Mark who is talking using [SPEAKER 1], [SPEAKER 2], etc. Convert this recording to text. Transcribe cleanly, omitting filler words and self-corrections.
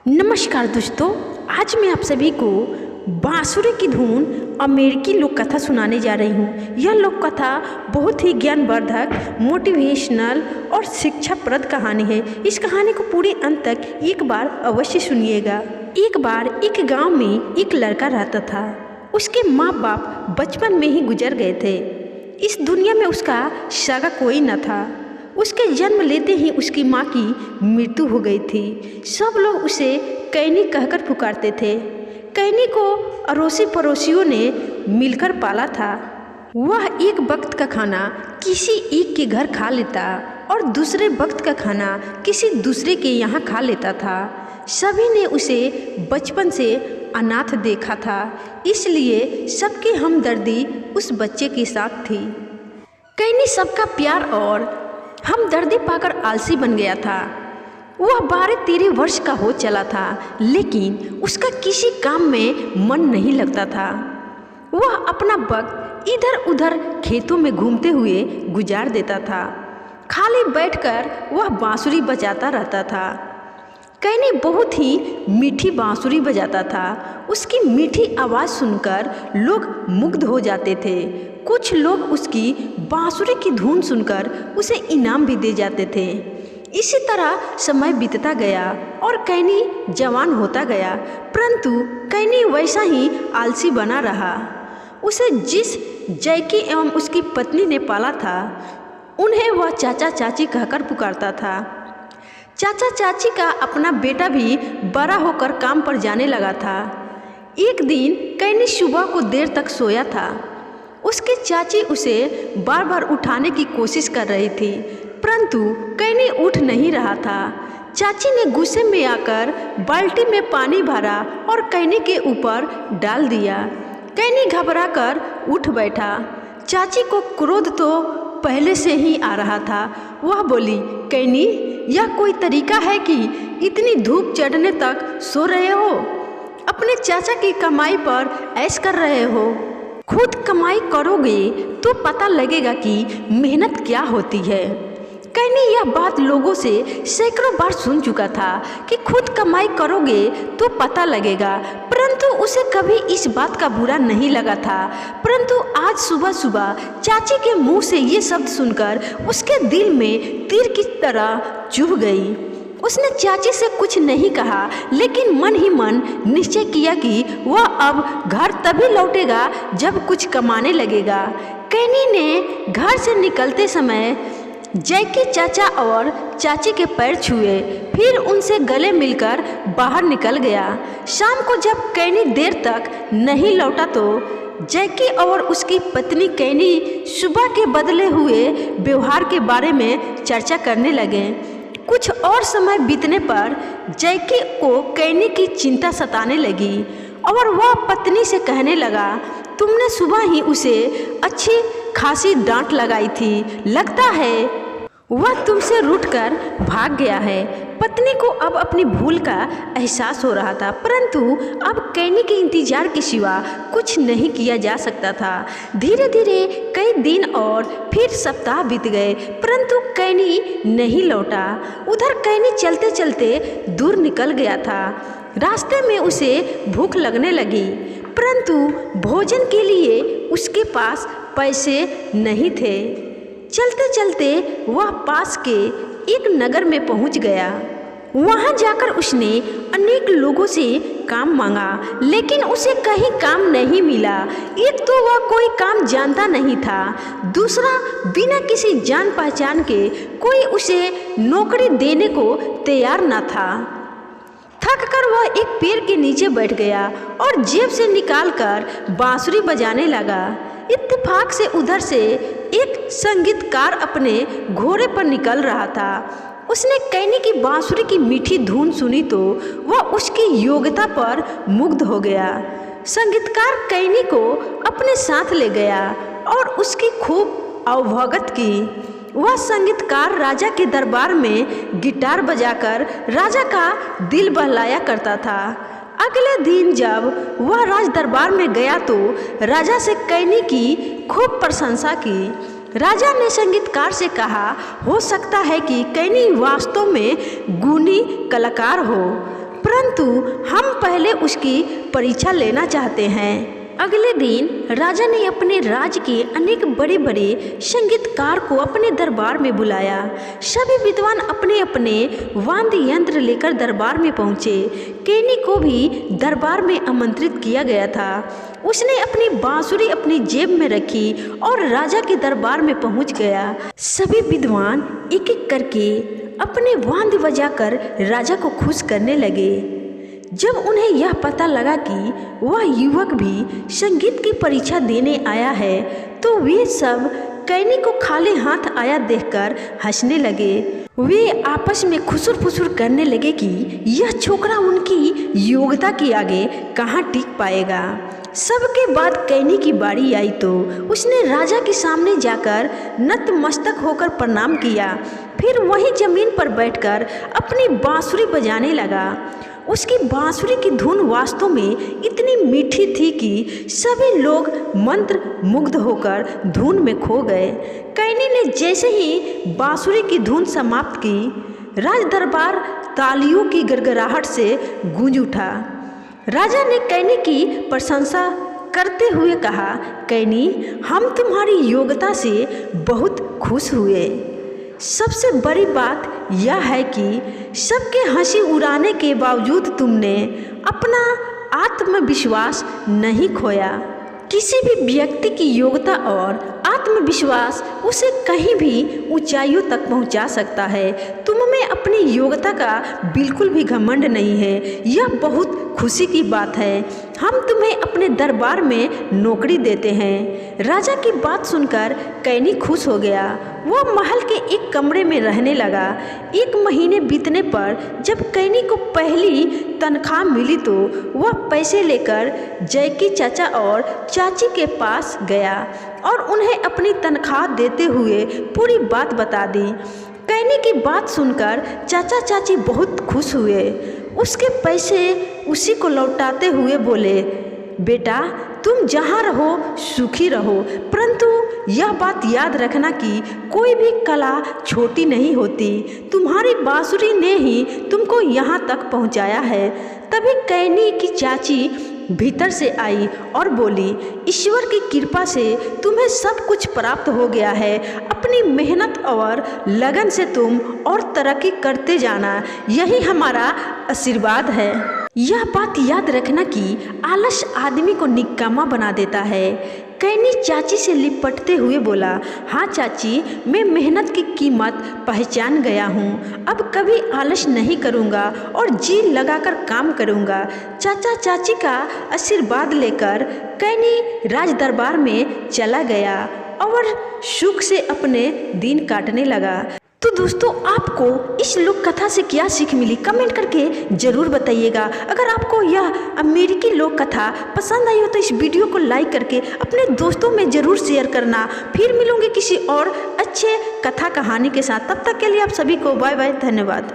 [SPEAKER 1] नमस्कार दोस्तों, आज मैं आप सभी को बांसुरी की धुन अमेरिकी लोक कथा सुनाने जा रही हूँ। यह लोक कथा बहुत ही ज्ञानवर्धक, मोटिवेशनल और शिक्षाप्रद कहानी है। इस कहानी को पूरे अंत तक एक बार अवश्य सुनिएगा। एक बार एक गांव में एक लड़का रहता था। उसके माँ बाप बचपन में ही गुजर गए थे। इस दुनिया में उसका सगा कोई न था। उसके जन्म लेते ही उसकी माँ की मृत्यु हो गई थी। सब लोग उसे कैनी कहकर पुकारते थे। कैनी को अड़ोसी पड़ोसियों ने मिलकर पाला था। वह एक वक्त का खाना किसी एक के घर खा लेता और दूसरे वक्त का खाना किसी दूसरे के यहाँ खा लेता था। सभी ने उसे बचपन से अनाथ देखा था, इसलिए सबकी हमदर्दी उस बच्चे के साथ थी। कैनी सबका प्यार और हमदर्दी पाकर आलसी बन गया था। वह 12-13 वर्ष का हो चला था, लेकिन उसका किसी काम में मन नहीं लगता था। वह अपना वक्त इधर उधर खेतों में घूमते हुए गुजार देता था। खाली बैठकर वह बांसुरी बजाता रहता था। कैनी बहुत ही मीठी बांसुरी बजाता था। उसकी मीठी आवाज़ सुनकर लोग मुग्ध हो जाते थे। कुछ लोग उसकी बांसुरी की धुन सुनकर उसे इनाम भी दे जाते थे। इसी तरह समय बीतता गया और कैनी जवान होता गया, परंतु कैनी वैसा ही आलसी बना रहा। उसे जिस जैकी एवं उसकी पत्नी ने पाला था, उन्हें वह चाचा चाची कहकर पुकारता था। चाचा चाची का अपना बेटा भी बड़ा होकर काम पर जाने लगा था। एक दिन कैनी सुबह को देर तक सोया था। उसकी चाची उसे बार बार उठाने की कोशिश कर रही थी, परंतु कैनी उठ नहीं रहा था। चाची ने गुस्से में आकर बाल्टी में पानी भरा और कैनी के ऊपर डाल दिया। कैनी घबराकर उठ बैठा। चाची को क्रोध तो पहले से ही आ रहा था। वह बोली, कैनी, यह कोई तरीका है कि इतनी धूप चढ़ने तक सो रहे हो? अपने चाचा की कमाई पर ऐश कर रहे हो। खुद कमाई करोगे तो पता लगेगा कि मेहनत क्या होती है। कैनी यह बात लोगों से सैकड़ों बार सुन चुका था कि खुद कमाई करोगे तो पता लगेगा, परंतु उसे कभी इस बात का बुरा नहीं लगा था। परंतु आज सुबह सुबह चाची के मुंह से ये शब्द सुनकर उसके दिल में तीर की तरह चुभ गई। उसने चाची से कुछ नहीं कहा, लेकिन मन ही मन निश्चय किया कि वह अब घर तभी लौटेगा जब कुछ कमाने लगेगा। कैनी ने घर से निकलते समय जैकी चाचा और चाची के पैर छुए, फिर उनसे गले मिलकर बाहर निकल गया। शाम को जब कैनी देर तक नहीं लौटा तो जैकी और उसकी पत्नी कैनी सुबह के बदले हुए व्यवहार के बारे में चर्चा करने लगे। कुछ और समय बीतने पर जैकी को कैनी की चिंता सताने लगी और वह पत्नी से कहने लगा, तुमने सुबह ही उसे अच्छी खासी डांट लगाई थी, लगता है वह तुमसे रूठकर भाग गया है। पत्नी को अब अपनी भूल का एहसास हो रहा था, परंतु अब कैनी के इंतजार के सिवा कुछ नहीं किया जा सकता था। धीरे धीरे कई दिन और फिर सप्ताह बीत गए, परंतु कैनी नहीं लौटा। उधर कैनी चलते चलते दूर निकल गया था। रास्ते में उसे भूख लगने लगी, परंतु भोजन के लिए उसके पास पैसे नहीं थे। चलते चलते वह पास के एक नगर में पहुंच गया। वहां जाकर उसने अनेक लोगों से काम मांगा, लेकिन उसे कहीं काम नहीं मिला। एक तो वह कोई काम जानता नहीं था, दूसरा बिना किसी जान पहचान के कोई उसे नौकरी देने को तैयार न था। थक कर वह एक पेड़ के नीचे बैठ गया और जेब से निकालकर बांसुरी बजाने लगा। इत्तेफाक से उधर से एक संगीतकार अपने घोड़े पर निकल रहा था। उसने कैनी की बांसुरी की मीठी धुन सुनी तो वह उसकी योग्यता पर मुग्ध हो गया। संगीतकार कैनी को अपने साथ ले गया और उसकी खूब अवभगत की। वह संगीतकार राजा के दरबार में गिटार बजाकर राजा का दिल बहलाया करता था। अगले दिन जब वह राज दरबार में गया तो राजा से कैनी की खूब प्रशंसा की। राजा ने संगीतकार से कहा, हो सकता है कि कैनी वास्तव में गुणी कलाकार हो, परंतु हम पहले उसकी परीक्षा लेना चाहते हैं। अगले दिन राजा ने अपने राज्य के अनेक बड़े बड़े संगीतकार को अपने दरबार में बुलाया। सभी विद्वान अपने अपने वाद्य यंत्र लेकर दरबार में पहुँचे। कैनी को भी दरबार में आमंत्रित किया गया था। उसने अपनी बांसुरी अपनी जेब में रखी और राजा के दरबार में पहुँच गया। सभी विद्वान एक एक करके अपने वाद्य बजाकर राजा को खुश करने लगे। जब उन्हें यह पता लगा कि वह युवक भी संगीत की परीक्षा देने आया है, तो वे सब कैनी को खाली हाथ आया देखकर हंसने लगे। वे आपस में खुसुर फुसुर करने लगे कि यह छोकरा उनकी योग्यता के आगे कहाँ टिक पाएगा। सबके बाद कैनी की बारी आई तो उसने राजा के सामने जाकर नतमस्तक होकर प्रणाम किया। फिर वहीं जमीन पर बैठकर अपनी बांसुरी बजाने लगा। उसकी बांसुरी की धुन वास्तव में इतनी मीठी थी कि सभी लोग मंत्र मुग्ध होकर धुन में खो गए। कैनी ने जैसे ही बांसुरी की धुन समाप्त की, राज दरबार तालियों की गड़गड़ाहट से गूंज उठा। राजा ने कैनी की प्रशंसा करते हुए कहा, कैनी, हम तुम्हारी योग्यता से बहुत खुश हुए। सबसे बड़ी बात यह है कि सबके हंसी उड़ाने के बावजूद तुमने अपना आत्मविश्वास नहीं खोया। किसी भी व्यक्ति की योग्यता और आत्मविश्वास उसे कहीं भी ऊंचाइयों तक पहुंचा सकता है। तुम में अपनी योग्यता का बिल्कुल भी घमंड नहीं है। यह बहुत खुशी की बात है। हम तुम्हें अपने दरबार में नौकरी देते हैं। राजा की बात सुनकर कैनी खुश हो गया। वह महल के एक कमरे में रहने लगा। 1 महीने बीतने पर जब कैनी को पहली तनख्वाह मिली तो वह पैसे लेकर जैकी चाचा और चाची के पास गया और उन्हें अपनी तनख्वाह देते हुए पूरी बात बता दी। कैनी की बात सुनकर चाचा चाची बहुत खुश हुए। उसके पैसे उसी को लौटाते हुए बोले, बेटा, तुम जहाँ रहो सुखी रहो, परंतु यह बात याद रखना कि कोई भी कला छोटी नहीं होती। तुम्हारी बांसुरी ने ही तुमको यहाँ तक पहुँचाया है। तभी कैनी की चाची भीतर से आई और बोली, ईश्वर की कृपा से तुम्हें सब कुछ प्राप्त हो गया है। अपनी मेहनत और लगन से तुम और तरक्की करते जाना, यही हमारा आशीर्वाद है। यह बात याद रखना कि आलस आदमी को निकम्मा बना देता है। कैनी चाची से लिपटते हुए बोला, हाँ चाची, मैं मेहनत की कीमत पहचान गया हूँ। अब कभी आलस नहीं करूँगा और जी लगाकर काम करूँगा। चाचा चाची का आशीर्वाद लेकर कैनी राज दरबार में चला गया और सुख से अपने दिन काटने लगा। तो दोस्तों, आपको इस लोक कथा से क्या सीख मिली, कमेंट करके ज़रूर बताइएगा। अगर आपको यह अमेरिकी लोक कथा पसंद आई हो तो इस वीडियो को लाइक करके अपने दोस्तों में ज़रूर शेयर करना। फिर मिलूंगे किसी और अच्छे कथा कहानी के साथ। तब तक के लिए आप सभी को बाय बाय, धन्यवाद।